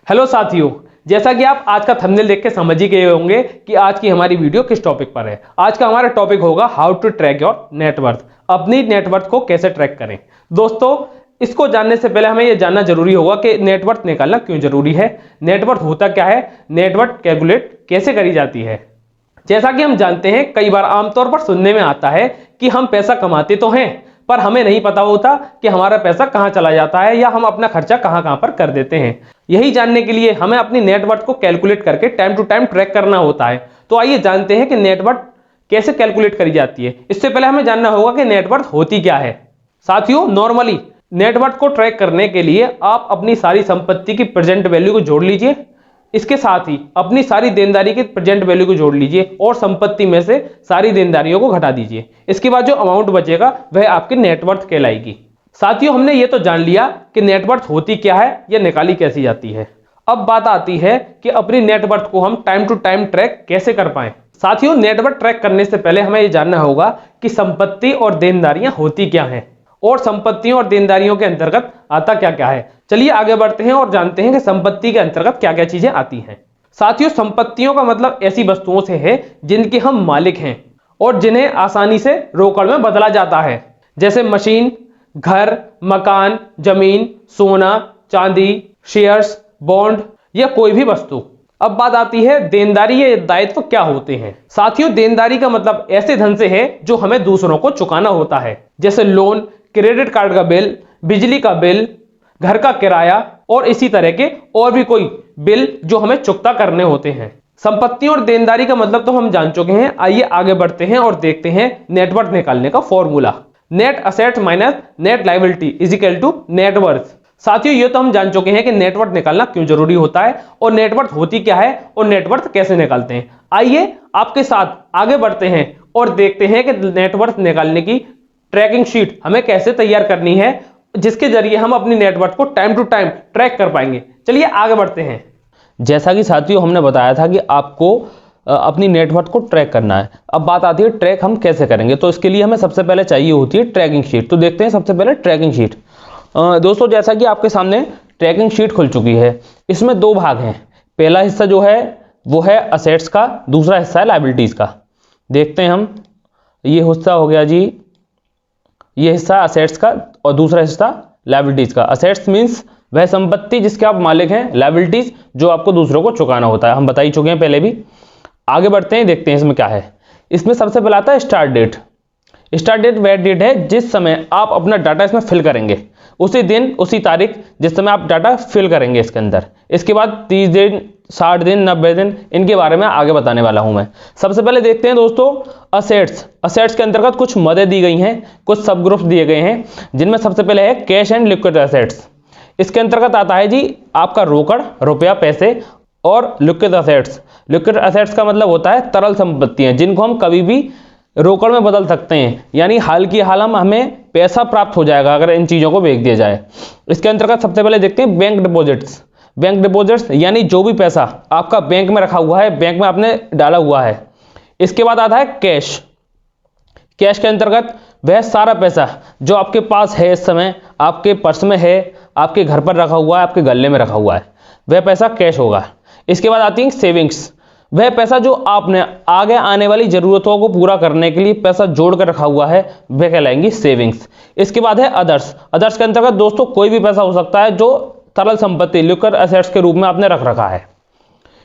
Hello साथियों, जैसा कि आप आज का थंबनेल देख के समझ ही गए होंगे कि आज की हमारी वीडियो किस टॉपिक पर है। आज का हमारा टॉपिक होगा how to track your net worth. अपनी नेटवर्थ को कैसे ट्रैक करें। दोस्तों, इसको जानने से पहले हमें यह जानना जरूरी होगा कि नेटवर्थ निकालना क्यों जरूरी है, नेटवर्थ होता क्या है, नेटवर्थ कैलकुलेट कैसे करी जाती है। जैसा कि हम जानते हैं, कई बार आमतौर पर सुनने में आता है कि हम पैसा कमाते तो हैं पर हमें नहीं पता होता कि हमारा पैसा कहां चला जाता है या हम अपना खर्चा कहां कहां पर कर देते हैं। यही जानने के लिए हमें अपनी नेटवर्थ को कैलकुलेट करके टाइम टू टाइम ट्रैक करना होता है। तो आइए जानते हैं कि नेटवर्थ कैसे कैलकुलेट करी जाती है। इससे पहले हमें जानना होगा कि नेटवर्थ होती क्या है। साथियों, नॉर्मली नेटवर्थ को ट्रैक करने के लिए आप अपनी सारी संपत्ति की प्रेजेंट वैल्यू को जोड़ लीजिए, इसके साथ ही अपनी सारी देनदारी की प्रेजेंट वैल्यू को जोड़ लीजिए और संपत्ति में से सारी देनदारियों को घटा दीजिए। इसके बाद जो अमाउंट बचेगा वह आपकी नेटवर्थ कहलाएगी। साथियों, हमने ये तो जान लिया कि नेटवर्थ होती क्या है या निकाली कैसी जाती है। अब बात आती है कि अपनी नेटवर्थ को हम टाइम टू टाइम ट्रैक कैसे कर पाएं। साथियों, नेटवर्थ ट्रैक करने से पहले हमें यह जानना होगा कि संपत्ति और देनदारियां होती क्या हैं और संपत्तियों और देनदारियों के अंतर्गत आता क्या क्या है। चलिए आगे बढ़ते हैं और जानते हैं कि संपत्ति के अंतर्गत क्या क्या चीजें आती हैं। साथियों, संपत्तियों का मतलब ऐसी वस्तुओं से है जिनके हम मालिक हैं और जिन्हें आसानी से रोकड़ में बदला जाता है, जैसे मशीन, घर, मकान, जमीन, सोना, चांदी, शेयर्स, बॉन्ड या कोई भी वस्तु। अब बात आती है देनदारी या दायित्व क्या होते हैं। साथियों, देनदारी का मतलब ऐसे धन से है जो हमें दूसरों को चुकाना होता है, जैसे लोन, क्रेडिट कार्ड का बिल, बिजली का बिल, घर का किराया और इसी तरह के और भी कोई बिल जो हमें चुकता करने होते हैं। संपत्ति और देनदारी का मतलब तो हम जान चुके हैं। आइए आगे बढ़ते हैं और देखते हैं नेटवर्थ निकालने का formula. Net assets minus net liability is equal to net worth. साथियों, ये तो हम जान चुके हैं कि नेटवर्थ निकालना क्यों जरूरी होता है और नेटवर्थ होती क्या है और नेटवर्थ कैसे निकालते हैं। आइए आपके साथ आगे बढ़ते हैं और देखते हैं कि नेटवर्थ निकालने की ट्रैकिंग शीट हमें कैसे तैयार करनी है, जिसके जरिए हम अपनी नेटवर्थ को टाइम टू टाइम ट्रैक कर पाएंगे। चलिए आगे बढ़ते हैं। जैसा कि साथियों हमने बताया था कि आपको अपनी नेटवर्थ को ट्रैक करना है। अब बात आती है ट्रैक हम कैसे करेंगे। तो इसके लिए हमें सबसे पहले चाहिए होती है ट्रैकिंग शीट। तो देखते हैं सबसे पहले ट्रैकिंग शीट। दोस्तों, जैसा कि आपके सामने ट्रैकिंग शीट खुल चुकी है। इसमें दो भाग हैं। पहला हिस्सा जो है वो है असेट्स का, दूसरा हिस्सा है लायबिलिटीज का। देखते हैं हम, ये हिस्सा हो गया जी, ये हिस्सा असेट्स का और दूसरा हिस्सा लायबिलिटीज का। असेट्स मींस वह संपत्ति जिसके आप मालिक हैं, लायबिलिटीज जो आपको दूसरों को चुकाना होता है। हम बता ही चुके हैं पहले भी। आगे बढ़ते हैं, देखते हैं इसमें क्या है। इसमें सबसे पहले आता है स्टार्ट डेट। स्टार्ट डेट वह डेट है जिस समय आप अपना डाटा इसमें फिल करेंगे, उसी दिन उसी तारीख जिस समय आप डाटा फिल करेंगे इसके अंदर। इसके बाद 30 दिन, 60 दिन, 90 दिन, इनके बारे में आगे बताने वाला हूं मैं। सबसे पहले देखते हैं दोस्तों असेट्स। असेट्स के अंतर्गत कुछ मदें दी गई हैं, कुछ सब ग्रुप्स दिए गए हैं, जिनमें सबसे पहले है कैश एंड लिक्विड असेट्स। इसके अंतर्गत आता है जी आपका रोकड़, रुपया, पैसे और लिक्विड असेट्स। लिक्विड असेट्स का मतलब होता है तरल संपत्तियां जिनको हम कभी भी रोकड़ में बदल सकते हैं, यानी हाल की हाल हमें पैसा प्राप्त हो जाएगा अगर इन चीज़ों को बेच दिया जाए। इसके अंतर्गत सबसे पहले देखते हैं बैंक डिपॉजिट्स। बैंक डिपॉजिट्स यानी जो भी पैसा आपका बैंक में रखा हुआ है, बैंक में आपने डाला हुआ है। इसके बाद आता है कैश। कैश के अंतर्गत वह सारा पैसा जो आपके पास है, इस समय आपके पर्स में है, आपके घर पर रखा हुआ है, आपके गले में रखा हुआ है, वह पैसा कैश होगा। इसके बाद आती है सेविंग्स। वह पैसा जो आपने आगे आने वाली जरूरतों को पूरा करने के लिए पैसा जोड़ कर रखा हुआ है, वह कहलाएंगी सेविंग्स। इसके बाद है अदर्स। अदर्स के अंतर्गत दोस्तों कोई भी पैसा हो सकता है जो तरल संपत्ति, लिक्विड असेट्स के रूप में आपने रख रखा है।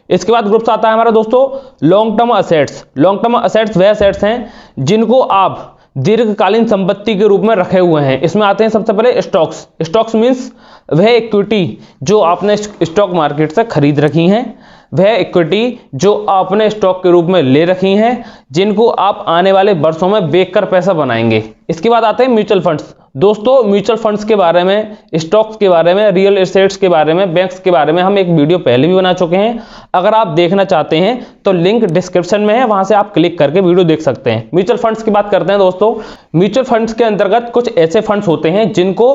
इसके बाद ग्रुप्स आता है हमारा दोस्तों long term assets. Long term assets वह असेट्स हैं जिनको आप दीर्घकालीन संपत्ति के रूप में रखे हुए हैं। इसमें आते हैं सबसे पहले स्टॉक्स। स्टॉक्स मीन्स वह इक्विटी जो आपने स्टॉक मार्केट से खरीद रखी हैं, वह इक्विटी जो आपने स्टॉक के रूप में ले रखी हैं, जिनको आप आने वाले वर्षों में बेचकर पैसा बनाएंगे। इसके बाद आते हैं म्यूचुअल फंड्स। दोस्तों, म्यूचुअल फंड्स के बारे में, स्टॉक्स के बारे में, रियल एस्टेट्स के बारे में, बैंक्स के बारे में हम एक वीडियो पहले भी बना चुके हैं। अगर आप देखना चाहते हैं तो लिंक डिस्क्रिप्शन में है, वहां से आप क्लिक करके वीडियो देख सकते हैं। म्यूचुअल फंड्स की बात करते हैं दोस्तों। म्यूचुअल फंड्स के अंतर्गत कुछ ऐसे फंड्स होते हैं जिनको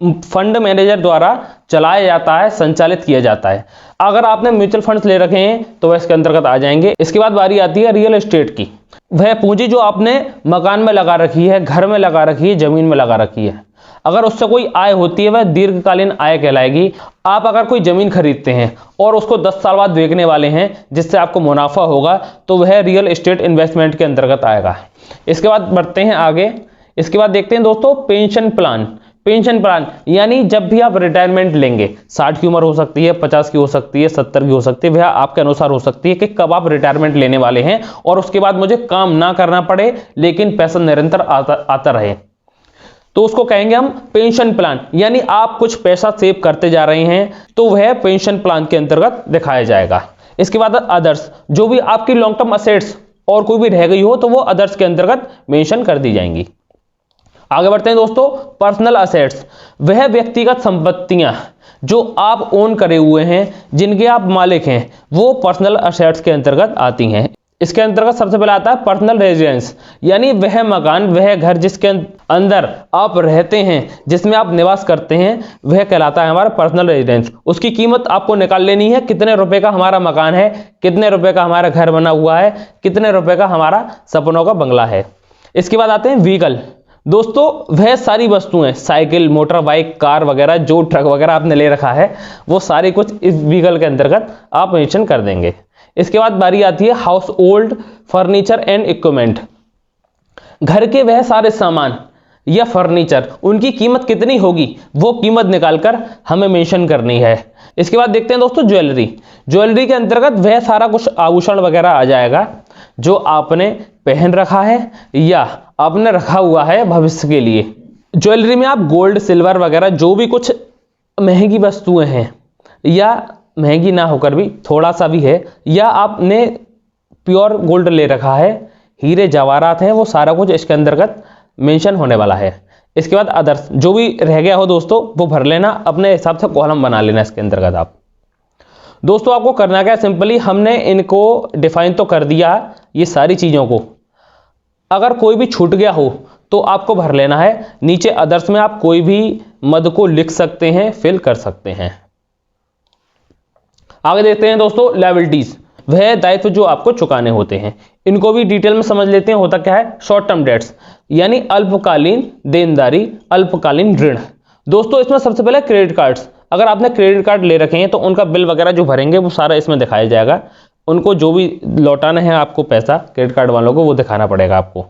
फंड मैनेजर द्वारा चलाया जाता है, संचालित किया जाता है। अगर आपने म्यूचुअल फंड्स ले रखे हैं तो वह इसके अंतर्गत आ जाएंगे। इसके बाद बारी आती है रियल एस्टेट की। वह पूंजी जो आपने मकान में लगा रखी है, घर में लगा रखी है, जमीन में लगा रखी है। अगर उससे कोई आय होती है वह दीर्घकालीन आय कहलाएगी। आप अगर कोई जमीन खरीदते हैं और उसको 10 साल बाद बेचने वाले हैं जिससे आपको मुनाफा होगा तो वह रियल एस्टेट इन्वेस्टमेंट के अंतर्गत आएगा। इसके बाद बढ़ते हैं आगे। इसके बाद देखते हैं दोस्तों पेंशन प्लान। पेंशन प्लान यानी जब भी आप रिटायरमेंट लेंगे, 60 की उम्र हो सकती है, 50 की हो सकती है, 70 की हो सकती है, वह आपके अनुसार हो सकती है कि कब आप रिटायरमेंट लेने वाले हैं और उसके बाद मुझे काम ना करना पड़े लेकिन पैसा निरंतर आता रहे, तो उसको कहेंगे हम पेंशन प्लान। यानी आप कुछ पैसा सेव करते जा रहे हैं तो वह पेंशन प्लान के अंतर्गत दिखाया जाएगा। इसके बाद अदर्स, जो भी आपकी लॉन्ग टर्म असेट्स और कोई भी रह गई हो तो वो अदर्स के अंतर्गत मेंशन कर दी जाएंगी। आगे बढ़ते हैं दोस्तों, पर्सनल असेट्स, वह व्यक्तिगत संपत्तियां जो आप ओन करे हुए हैं, जिनके आप मालिक हैं, वो पर्सनल असेट्स के अंतर्गत आती हैं। इसके अंतर्गत सबसे पहले आता है पर्सनल रेजिडेंस, यानी वह मकान, वह घर जिसके अंदर आप रहते हैं, जिसमें आप निवास करते हैं, वह कहलाता है हमारा पर्सनल रेजिडेंस। उसकी कीमत आपको निकाल लेनी है, कितने रुपए का हमारा मकान है, कितने रुपए का हमारा घर बना हुआ है, कितने रुपए का हमारा सपनों का बंगला है। इसके बाद आते हैं व्हीकल। दोस्तों वह सारी वस्तुएं, साइकिल, मोटर बाइक, कार वगैरह, जो ट्रक वगैरह आपने ले रखा है वो सारी कुछ इस व्हीकल के अंतर्गत आप मेंशन कर देंगे। इसके बाद बारी आती है house hold furniture and equipment. घर के वह सारे सामान या फर्नीचर, उनकी कीमत कितनी होगी वो कीमत निकालकर हमें मेंशन करनी है। इसके बाद देखते हैं दोस्तों ज्वेलरी। ज्वेलरी के अंतर्गत वह सारा कुछ आभूषण वगैरह आ जाएगा जो आपने पहन रखा है या आपने रखा हुआ है भविष्य के लिए। ज्वेलरी में आप गोल्ड, सिल्वर वगैरह जो भी कुछ महंगी वस्तुएं हैं, या महंगी ना होकर भी थोड़ा सा भी है, या आपने प्योर गोल्ड ले रखा है, हीरे जवाहरात हैं, वो सारा कुछ इसके अंतर्गत मेंशन होने वाला है। इसके बाद अदर्स, जो भी रह गया हो दोस्तों वो भर लेना, अपने हिसाब से कॉलम बना लेना इसके अंतर्गत। आप दोस्तों आपको करना क्या, सिंपली हमने इनको डिफाइन तो कर दिया ये सारी चीज़ों को, अगर कोई भी छूट गया हो तो आपको भर लेना है। नीचे अदर्स में आप कोई भी मद को लिख सकते हैं, फिल कर सकते हैं। आगे देखते हैं दोस्तों लायबिलिटीज, वह दायित्व जो आपको चुकाने होते हैं, इनको भी डिटेल में समझ लेते हैं। होता क्या है, शॉर्ट टर्म डेट्स यानी अल्पकालीन देनदारी, अल्पकालीन ऋण। दोस्तों इसमें सबसे पहले क्रेडिट कार्ड्स, अगर आपने क्रेडिट कार्ड ले रखे हैं तो उनका बिल वगैरह जो भरेंगे वो सारा इसमें दिखाया जाएगा। उनको जो भी लौटाना है आपको पैसा क्रेडिट कार्ड वालों को, वो दिखाना पड़ेगा आपको।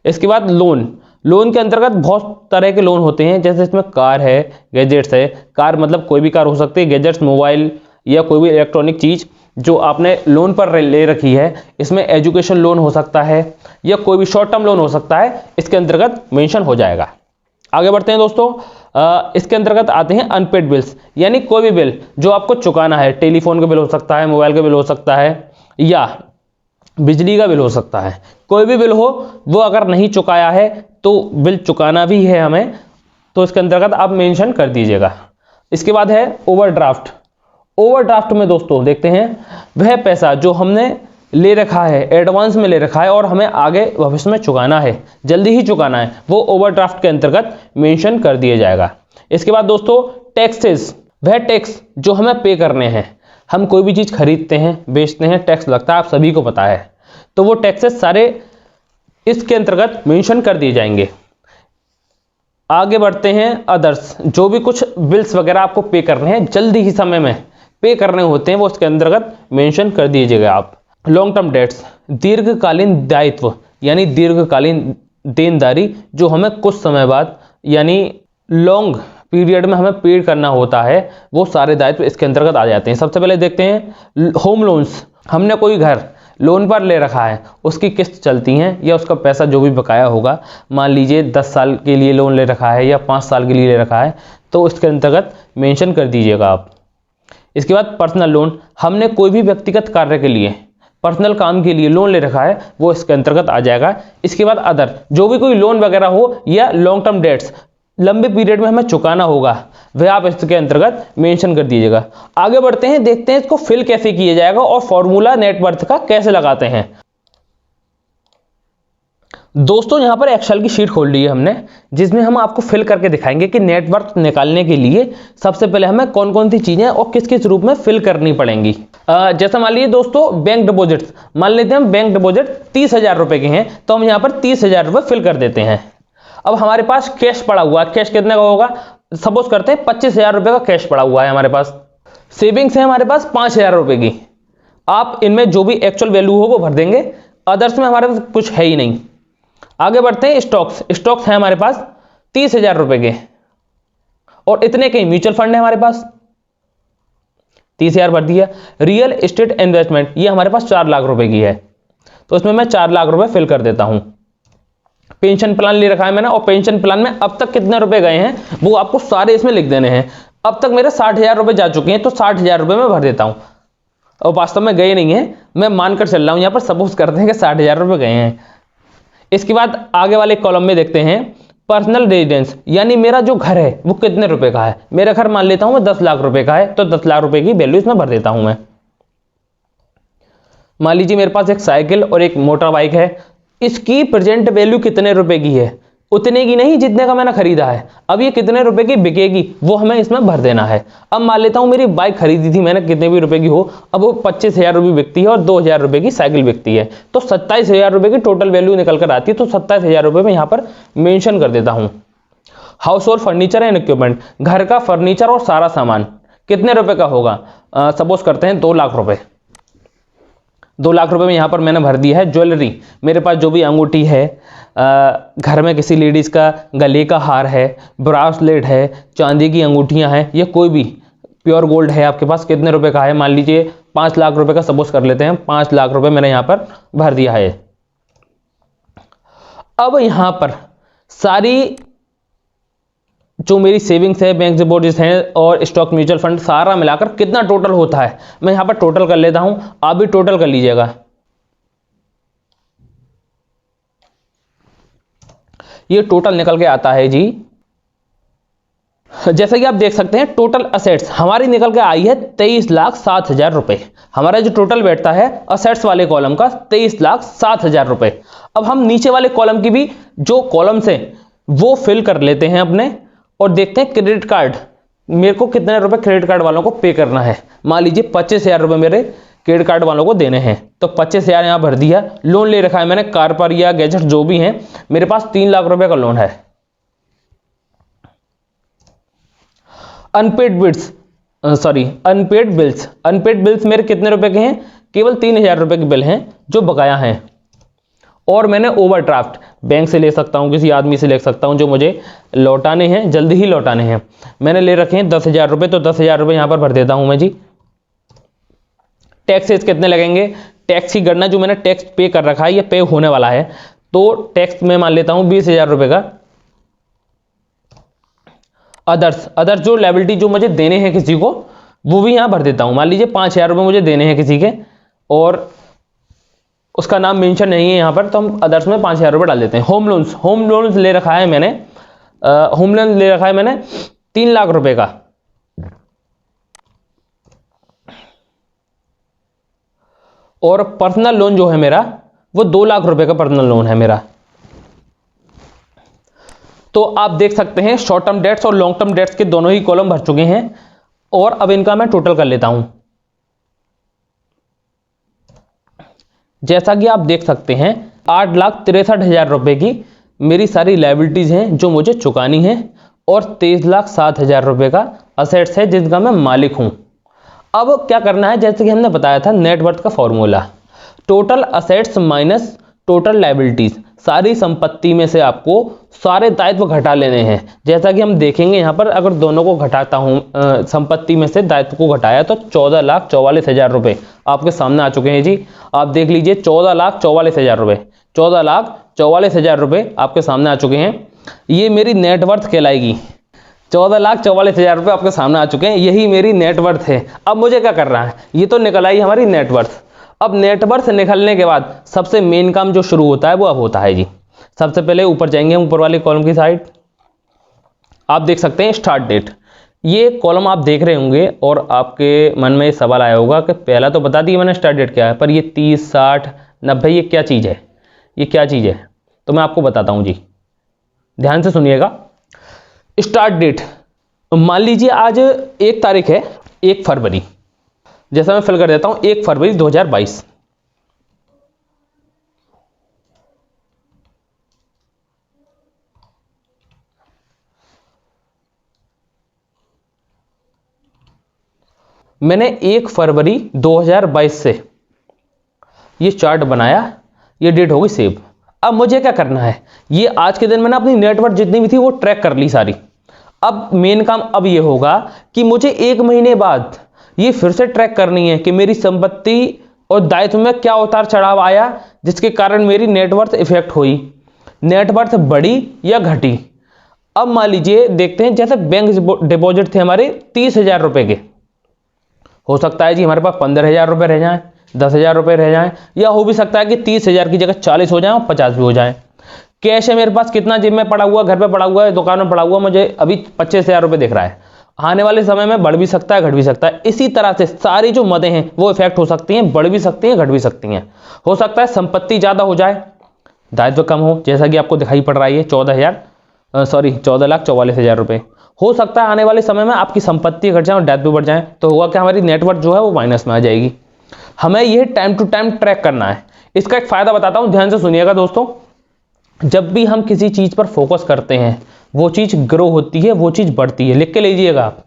इसके बाद लोन, लोन के अंतर्गत बहुत तरह के लोन होते हैं, जैसे इसमें कार है, गैजेट्स है। कार मतलब कोई भी कार हो सकती है, गैजेट्स मोबाइल या कोई भी इलेक्ट्रॉनिक चीज़ जो आपने लोन पर ले रखी है। इसमें एजुकेशन लोन हो सकता है या कोई भी शॉर्ट टर्म लोन हो सकता है, इसके अंतर्गत मेंशन हो जाएगा। आगे बढ़ते हैं दोस्तों, इसके अंतर्गत आते हैं अनपेड बिल्स, यानी कोई भी बिल जो आपको चुकाना है, टेलीफोन का बिल हो सकता है, मोबाइल का बिल हो सकता है, या बिजली का बिल हो सकता है। कोई भी बिल हो वो अगर नहीं चुकाया है तो बिल चुकाना भी है हमें, तो इसके अंतर्गत आप मेंशन कर दीजिएगा। इसके बाद है ओवरड्राफ्ट। ओवरड्राफ्ट में दोस्तों देखते हैं वह पैसा जो हमने ले रखा है, एडवांस में ले रखा है और हमें आगे भविष्य में चुकाना है, जल्दी ही चुकाना है, वो ओवरड्राफ्ट के अंतर्गत मेंशन कर दिया जाएगा। इसके बाद दोस्तों टैक्सेस, वह टैक्स जो हमें पे करने हैं, हम कोई भी चीज़ खरीदते हैं, बेचते हैं, टैक्स लगता है, आप सभी को पता है, तो वो टैक्सेस सारे इसके अंतर्गत मेंशन कर दिए जाएंगे। आगे बढ़ते हैं अदर्स, जो भी कुछ बिल्स वगैरह आपको पे करने हैं, जल्दी ही समय में पे करने होते हैं, वो इसके अंतर्गत मेंशन कर दीजिएगा आप। लॉन्ग टर्म डेट्स, दीर्घकालीन दायित्व यानी दीर्घकालीन देनदारी जो हमें कुछ समय बाद यानी लॉन्ग पीरियड में हमें पे करना होता है, वो सारे दायित्व इसके अंतर्गत आ जाते हैं। सबसे पहले देखते हैं होम लोन्स, हमने कोई घर लोन पर ले रखा है, उसकी किस्त चलती हैं या उसका पैसा जो भी बकाया होगा, मान लीजिए 10 साल के लिए लोन ले रखा है या 5 साल के लिए ले रखा है, तो इसके अंतर्गत मेंशन कर दीजिएगा आप। इसके बाद पर्सनल लोन, हमने कोई भी व्यक्तिगत कार्य के लिए, पर्सनल काम के लिए लोन ले रखा है, वो इसके अंतर्गत आ जाएगा। इसके बाद अदर, जो भी कोई लोन वगैरह हो या लॉन्ग टर्म डेट्स लंबे पीरियड में हमें चुकाना होगा, वह आप इसके अंतर्गत मेंशन कर दीजिएगा। आगे बढ़ते हैं, देखते हैं इसको फिल कैसे किया जाएगा और फॉर्मूला नेटवर्थ का कैसे लगाते हैं। दोस्तों यहाँ पर एक्सेल की शीट खोल ली है हमने, जिसमें हम आपको फिल करके दिखाएंगे कि नेटवर्थ निकालने के लिए सबसे पहले हमें कौन कौन सी चीजें और किस किस रूप में फिल करनी पड़ेंगी। जैसा मान लीजिए दोस्तों बैंक डिपॉजिट्स, मान लेते हैं हम बैंक डिपॉजिट 30,000 रुपए के हैं, तो हम यहाँ पर 30,000 रुपए फिल कर देते हैं। अब हमारे पास कैश पड़ा हुआ है, कैश कितने का होगा, सपोज करते हैं 25,000 रुपए का कैश पड़ा हुआ है हमारे पास। सेविंग्स है हमारे पास 5,000 रुपए की। आप इनमें जो भी एक्चुअल वैल्यू हो वो भर देंगे, अदर्स में हमारे पास कुछ है ही नहीं। आगे बढ़ते हैं, स्टॉक्स, स्टॉक्स है हमारे पास 30,000 रुपए के, और इतने के म्यूचुअल फंड है हमारे पास, 30,000 भर दिया। रियल एस्टेट इन्वेस्टमेंट ये हमारे पास 4 लाख रुपए की है, तो इसमें मैं 4 लाख रुपए फिल कर देता हूं। पेंशन प्लान ले रखा है मैंने, और पेंशन प्लान में अब तक कितने रुपए गए हैं वो आपको सारे इसमें लिख देने हैं। अब तक मेरे 60,000 रुपए जा चुके हैं, तो 60,000 रुपए मैं भर देता हूं, और वास्तव में गए नहीं है, मैं मानकर चल रहा हूं, यहां पर सपोज करते हैं कि 60,000 रुपए गए हैं। इसके बाद आगे वाले कॉलम में देखते हैं पर्सनल रेजिडेंस, यानी मेरा जो घर है वो कितने रुपए का है। मेरा घर मान लेता हूं मैं 10 लाख रुपए का है, तो 10 लाख रुपए की वैल्यू इसमें भर देता हूं मैं। मान लीजिए मेरे पास एक साइकिल और एक मोटर बाइक है, इसकी प्रेजेंट वैल्यू कितने रुपए की है, उतने की नहीं जितने का मैंने खरीदा है। अब ये कितने रुपए की बिकेगी वो हमें इसमें भर देना है। अब मान लेता हूं मेरी बाइक खरीदी थी मैंने, कितने भी रुपए की हो, अब वो 25,000 रुपये बिकती है और 2,000 रुपए की साइकिल बिकती है, तो 27,000 रुपए की टोटल वैल्यू निकल कर आती है। तो 27,000 रुपए में यहां पर मेंशन कर देता हूं। House hold furniture and equipment, घर का फर्नीचर और सारा सामान कितने रुपए का होगा, सपोज करते हैं 2 लाख रुपए। 2 लाख रुपए में यहां पर मैंने भर दिया है। ज्वेलरी, मेरे पास जो भी अंगूठी है, घर में किसी लेडीज का गले का हार है, ब्रासलेट है, चांदी की अंगूठियां हैं, या कोई भी प्योर गोल्ड है आपके पास, कितने रुपए का है, मान लीजिए 5 लाख रुपए का सपोज कर लेते हैं। 5 लाख रुपए मैंने यहां पर भर दिया है। अब यहां पर सारी जो मेरी सेविंग्स है, बैंक डिपॉजिट्स हैं और स्टॉक म्यूचुअल फंड, सारा मिलाकर कितना टोटल होता है मैं यहां पर टोटल कर लेता हूं, आप भी टोटल कर लीजिएगा। ये टोटल निकल के आता है जी, जैसा कि आप देख सकते हैं टोटल असेट्स हमारी निकल के आई है 23,07,000 रुपए। हमारा जो टोटल बैठता है असेट्स वाले कॉलम का 23,07,000 रुपए। अब हम नीचे वाले कॉलम की भी जो कॉलम्स हैं वो फिल कर लेते हैं अपने, और देखते हैं क्रेडिट कार्ड मेरे को कितने रुपए क्रेडिट कार्ड वालों को पे करना है। मान लीजिए 25,000 रुपए मेरे क्रेडिट कार्ड वालों को देने हैं, तो 25,000 यहां भर दिया। लोन ले रखा है मैंने कार पर या गैजेट जो भी है, मेरे पास 3 लाख रुपए का लोन है। अनपेड बिल्स, अनपेड बिल्स मेरे कितने रुपए के हैं, केवल 3,000 रुपए के बिल हैं जो बकाया हैं। और मैंने ओवरड्राफ्ट बैंक से ले सकता हूं, किसी आदमी से ले सकता हूं, जो मुझे लौटाने हैं, जल्दी ही लौटाने हैं। मैंने ले रखे हैं 10,000 रुपए, तो 10,000 रुपए यहां पर भर देता हूं मैं जी। टैक्सेस कितने लगेंगे, टैक्स की गणना जो मैंने टैक्स पे कर रखा है, ये पे होने वाला है, तो टैक्स में मान लेता हूं 20,000 रुपए का। अदर्स जो लायबिलिटी जो मुझे देने हैं किसी को, वो भी यहां भर देता हूं। मान लीजिए 5,000 रुपए मुझे देने हैं किसी के, और उसका नाम मेंशन नहीं है यहां पर, तो हम अदर्स में 5,000 रुपए डाल देते हैं। होम लोन्स ले रखा है मैंने, होम लोन ले रखा है मैंने 3 लाख रुपए का, और पर्सनल लोन जो है मेरा वो 2 लाख रुपए का पर्सनल लोन है मेरा। तो आप देख सकते हैं शॉर्ट टर्म डेट्स और लॉन्ग टर्म डेट्स के दोनों ही कॉलम भर चुके हैं, और अब इनका मैं टोटल कर लेता हूं। जैसा कि आप देख सकते हैं 8,63,000 रुपए की मेरी सारी लायबिलिटीज हैं जो मुझे चुकानी है, और 23,07,000 रुपए का असेट्स है जिनका मैं मालिक हूं। अब क्या करना है, जैसे कि हमने बताया था नेटवर्थ का formula, total assets minus total liabilities, सारी संपत्ति में से आपको सारे दायित्व घटा लेने हैं। जैसा कि हम देखेंगे यहाँ पर, अगर दोनों को घटाता हूँ, संपत्ति में से दायित्व को घटाया, तो 14,44,000 रुपए आपके सामने आ चुके हैं जी। आप देख लीजिए 14,44,000 रुपए, 14,44,000 रुपए आपके सामने आ चुके हैं। ये मेरी नेटवर्थ कहलाएगी। 14,44,000 रुपए आपके सामने आ चुके हैं, यही मेरी नेटवर्थ है। अब मुझे क्या कर रहा है, ये तो निकल आई हमारी नेटवर्थ। अब नेटवर्थ निकलने के बाद सबसे मेन काम जो शुरू होता है वो अब होता है जी। सबसे पहले ऊपर जाएंगे, ऊपर वाले कॉलम की साइड आप देख सकते हैं स्टार्ट डेट। ये कॉलम आप देख रहे होंगे और आपके मन में सवाल आया होगा कि पहला तो बता दिया मैंने स्टार्ट डेट क्या है, पर ये 30, 60, 90 ये क्या चीज़ है, ये क्या चीज़ है, तो मैं आपको बताता हूँ जी, ध्यान से सुनिएगा। स्टार्ट डेट मान लीजिए आज 1 तारीख है, 1 फरवरी, जैसा मैं फिल कर देता हूं 1 फरवरी 2022। मैंने 1 फरवरी 2022 से ये चार्ट बनाया, ये डेट होगी सेव। अब मुझे क्या करना है, ये आज के दिन मैंने अपनी नेटवर्थ जितनी भी थी वो ट्रैक कर ली सारी। अब मेन काम अब ये होगा कि मुझे 1 महीने बाद ये फिर से ट्रैक करनी है कि मेरी संपत्ति और दायित्व में क्या उतार चढ़ाव आया, जिसके कारण मेरी नेटवर्थ इफेक्ट हुई, नेटवर्थ बढ़ी या घटी। अब मान लीजिए देखते हैं, जैसे बैंक डिपॉजिट थे हमारे 30,000 रुपए के, हो सकता है जी हमारे पास 15,000 रुपए रह जाएं, 10,000 रुपए रह जाएं, या हो भी सकता है कि 30,000 की जगह 40 हो जाए और 50 भी हो जाए। कैश है मेरे पास कितना, जेब में पड़ा हुआ, घर पे पड़ा हुआ है, दुकान में पड़ा हुआ, मुझे अभी 25,000 रुपए दिख रहा है। आने वाले समय में बढ़ भी सकता है, घट भी सकता है। इसी तरह से सारी जो मदें हैं वो इफेक्ट हो सकती हैं, बढ़ भी सकती हैं, घट भी सकती हैं। हो सकता है संपत्ति ज्यादा हो जाए, दायित्व कम हो, जैसा कि आपको दिखाई पड़ रहा है 14,44,000 रुपए। हो सकता है आने वाले समय में आपकी संपत्ति घट जाए और डेथ भी बढ़ जाए, तो होगा कि हमारी नेटवर्थ जो है वो माइनस में आ जाएगी। हमें यह टाइम टू टाइम ट्रैक करना है। इसका एक फायदा बताता हूं, ध्यान से सुनिएगा दोस्तों। जब भी हम किसी चीज पर फोकस करते हैं वो चीज ग्रो होती है, वो चीज बढ़ती है। लिख के लीजिएगा आप,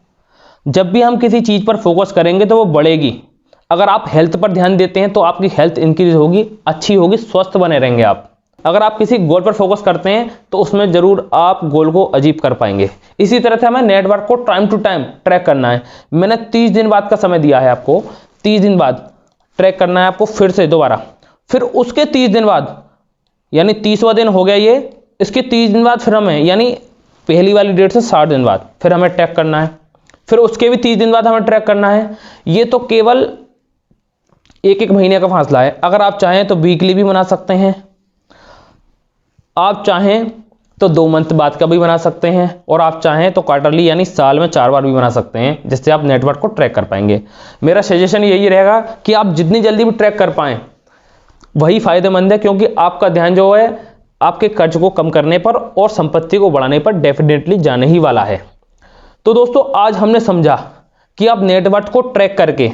जब भी हम किसी चीज पर फोकस करेंगे तो वो बढ़ेगी। अगर आप हेल्थ पर ध्यान देते हैं तो आपकी हेल्थ इंक्रीज होगी, अच्छी होगी, स्वस्थ बने रहेंगे आप। अगर आप किसी गोल पर फोकस करते हैं तो उसमें जरूर आप गोल को अचीव कर पाएंगे। इसी तरह से हमें नेटवर्क को टाइम टू टाइम ट्रैक करना है। मैंने 30 दिन बाद का समय दिया है आपको, 30 दिन बाद ट्रैक करना है आपको फिर से दोबारा। फिर उसके 30 दिन बाद, यानी 30वां दिन हो गया ये, इसके 30 दिन बाद फिर हमें, यानी पहली वाली डेट से 60 दिन बाद फिर हमें ट्रैक करना है। फिर उसके भी 30 दिन बाद हमें ट्रैक करना है। ये तो केवल 1-1 महीने का फासला है। अगर आप चाहें तो वीकली भी बना सकते हैं, आप चाहें तो 2 मंथ बाद का भी बना सकते हैं, और आप चाहें तो क्वार्टरली यानी साल में 4 बार भी बना सकते हैं, जिससे आप नेटवर्क को ट्रैक कर पाएंगे। मेरा सजेशन यही रहेगा कि आप जितनी जल्दी भी ट्रैक कर पाएं वही फायदेमंद है, क्योंकि आपका ध्यान जो है आपके कर्ज को कम करने पर और संपत्ति को बढ़ाने पर डेफिनेटली जाने ही वाला है। तो दोस्तों आज हमने समझा कि आप नेटवर्थ को ट्रैक करके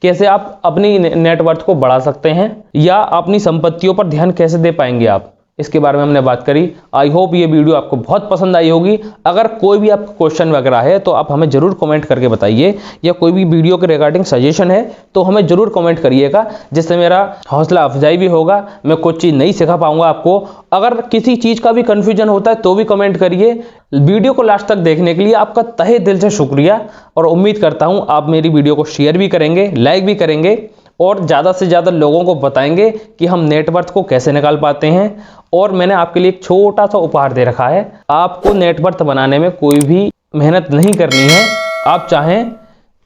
कैसे आप अपनी नेटवर्थ को बढ़ा सकते हैं, या अपनी संपत्तियों पर ध्यान कैसे दे पाएंगे आप, इसके बारे में हमने बात करी। आई होप ये वीडियो आपको बहुत पसंद आई होगी। अगर कोई भी आपका क्वेश्चन वगैरह है तो आप हमें जरूर कमेंट करके बताइए, या कोई भी वीडियो के रिगार्डिंग सजेशन है तो हमें जरूर कमेंट करिएगा, जिससे मेरा हौसला अफजाई भी होगा, मैं कुछ चीज़ नहीं सिखा पाऊंगा आपको। अगर किसी चीज़ का भी कन्फ्यूजन होता है तो भी कमेंट करिए। वीडियो को लास्ट तक देखने के लिए आपका तहे दिल से शुक्रिया, और उम्मीद करता हूँ आप मेरी वीडियो को शेयर भी करेंगे, लाइक भी करेंगे, और ज़्यादा से ज़्यादा लोगों को बताएंगे कि हम नेटवर्थ को कैसे निकाल पाते हैं। और मैंने आपके लिए एक छोटा सा उपहार दे रखा है। आपको नेटवर्थ बनाने में कोई भी मेहनत नहीं करनी है। आप चाहें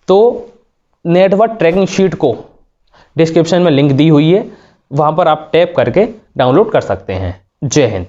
तो नेटवर्थ ट्रैकिंग शीट को डिस्क्रिप्शन में लिंक दी हुई है, वहाँ पर आप टैप करके डाउनलोड कर सकते हैं। जय हिंद।